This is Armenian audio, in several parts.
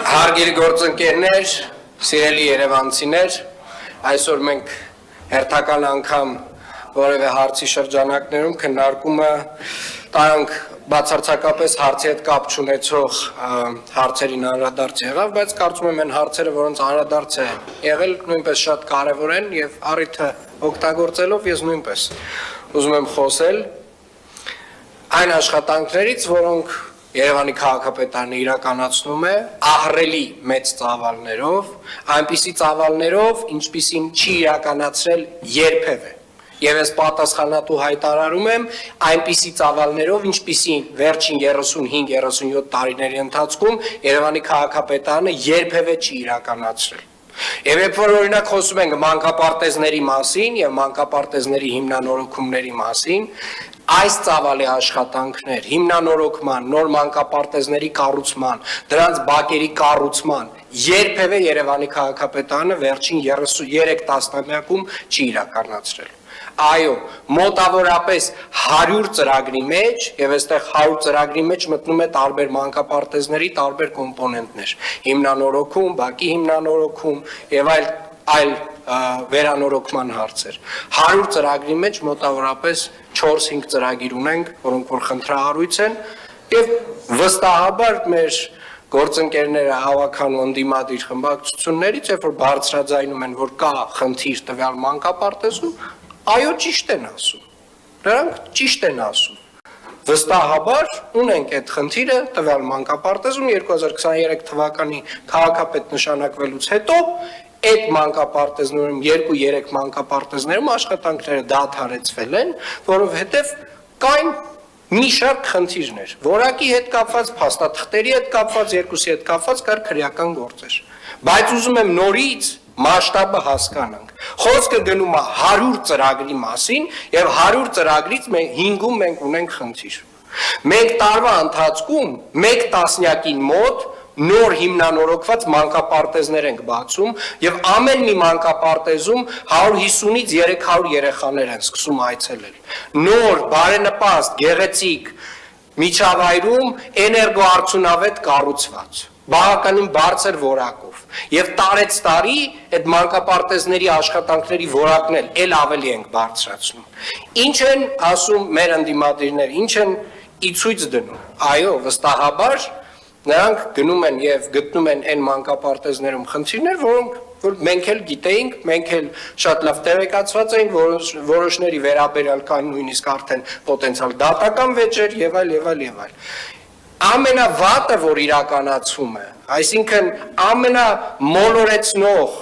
Հարգելի գործընկերներ, սիրելի երևանցիներ, այսօր մենք հերթական անգամ որևէ հարցի շրջանակներում քննարկումը տանք բացարձակապես հարցի հետ կապ չունեցող հարցերին անդրադարձ եղավ, բայց կարծում եմ այն հարցերը, որոնց անդրադարձ է եղել, նույնպես շատ կարևոր են եւ առիթը օգտագործելով ես նույնպես ուզում եմ խոսել այն աշխատանքներից, որոնք Երևանի քաղաքապետարանը իրականացնում է ահռելի մեծ ծավալներով, այնպիսի ծավալներով, ինչպիսին չի իրականացրել երբևէ։ Եվ ես պատասխանատու հայտարարում եմ այնպիսի ծավալներով, ինչպիսին վերջին 35-37 տարիների ընթացքում Երևանի քաղաքապետարանը երբևէ չի իրականացրել։ Եվ երբ որ օրինակ խոսում ենք մանկապարտեզների մասին եւ մանկապարտեզների հիմնանորոգումների մասին, այս ծավալի աշխատանքներ, հիմնանորոգման, նոր մանկապարտեզների կառուցման, դրանց բակերի կառուցման երբևէ Երևանի քաղաքապետարանը վերջին 33 տասնամյակում չի իրականացրել։ Այո, մոտավորապես 100 ծրագրի մեջ եւ այստեղ 100 ծրագրի մեջ մտնում է տարբեր մանկապարտեզների տարբեր կոմպոնենտներ, հիմնանորոգում, բակի հիմնանորոգում եւ այլ վերանորոգման հարցեր։ 100 ծրագրի մեջ մոտավորապես 4-5 ծրագիր ունենք, որոնք որ խնդրահարույց են եւ վստահաբար մեր գործընկերները հավաքան ընդդիմադիր խմբակցություններից, երբ որ բարձրաձայնում են, որ կա խնդիր տվյալ մանկապարտեզում, այո, ճիշտ են ասում, նրանք ճիշտ են ասում, վստահաբար ունենք այդ խնդիրը տվյալ մանկապարտեզում 2023 թվականի քաղաքապետ նշանակվելուց հետո այդ մանկապարտեզներում 2-3 մանկապարտեզներում աշխատանքները դադարեցվել են, որովհետև կային մի շարք խնդիրներ, որակի հետ կապված, փաստաթղթերի հետ կապված, երկուսի հետ կապված կար քրեական գործեր, բայց ուզում եմ նորից մասշտաբը հասկանանք։ Խոսքը գնում է 100 ծրագրի մասին եւ 100 ծրագրից 5-ում մենք ունենք խնդիր։ Մենք տարվա ընթացքում 1 տասնյակին մոտ նոր հիմնանորոգված մանկապարտեզներ ենք բացում եւ ամեն մի մանկապարտեզում 150-ից 300 երեխաներ են սկսում այցելել։ Նոր, բարենպաստ, գեղեցիկ միջավայրում էներգոարդյունավետ կառուցված, բավականին բարձր որակով եւ տարեց տարի այդ մանկապարտեզների աշխատանքների որակն էլ ավելի ենք բարձրացնում։ Ինչ են ասում մեր ընդդիմադիրները, ինչ են ի ցույց դնում։ Այո, վստահաբար նրանք գնում են եւ գտնում են այն մանկապարտեզներում խնդիրներ, որ մենք էլ գիտեինք, մենք էլ շատ լավ տեղեկացված էինք, որոշների վերաբերյալ կան նույնիսկ արդեն պոտենցիալ դատական վեճեր եւ այլ։ Ամենավատը, որ իրականացում է, այսինքն ամենամոլորեցնող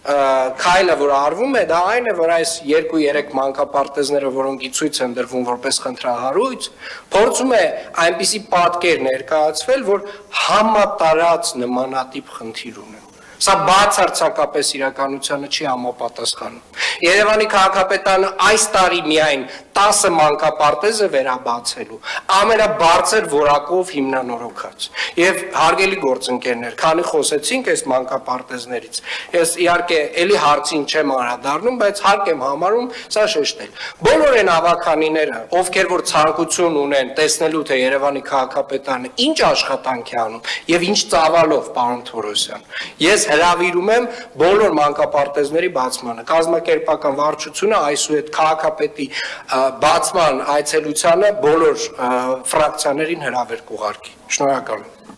քայլը, որ արվում է, դա այն է, որ այս 2-3 մանկապարտեզները, որոնք ի ցույց են դրվում որպես խնդրահարույց, փորձում է այնպիսի պատկեր ներկայացվել, որ համատարած նմանատիպ խնդիր ունեն։ Սա բացարձակապես իրականությանը չի համապատասխանում։ Երևանի քաղաքապետարանը այս տարի միայն 10 մանկապարտեզ է վերաբացելու, ամենաբարձր որակով հիմնանորոգած։ Եվ հարգելի գործընկերներ, քանի խոսեցինք այս մանկապարտեզներից, ես իհարկե էլի հարցին չեմ անդրադառնում, բայց հարկ եմ համարում սա շեշտել։ Բոլոր այն ավականիները, ովքեր որ ցանկություն ունեն տեսնելու թե Երևանի քաղաքապետարանը ինչ աշխատանք է անում եւ ինչ ծավալով, պարոն Թորոսյան, ես հրավիրում եմ բոլոր մանկապարտեզների բացմանը, կազմակերպական վարչությունը այսուհետ քաղաքապետի բացման այցելությանը բոլոր ֆրակցիաներին հրավեր կուղարկի։ Շնորհակալ եմ։